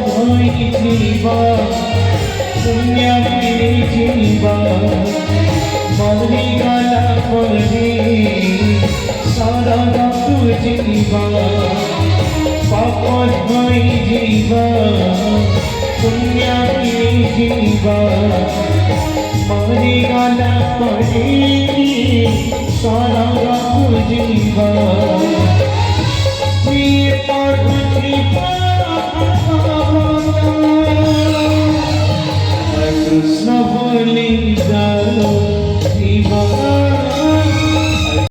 ধই জীবা পুণ্য পিড়ি জীবা মরি গালা পরে সারা রক্ত জীবা পাপ ধই জীবা পুণ্য পিড়ি জীবা মরি গালা পরে সারা রক্ত জীবা Krishna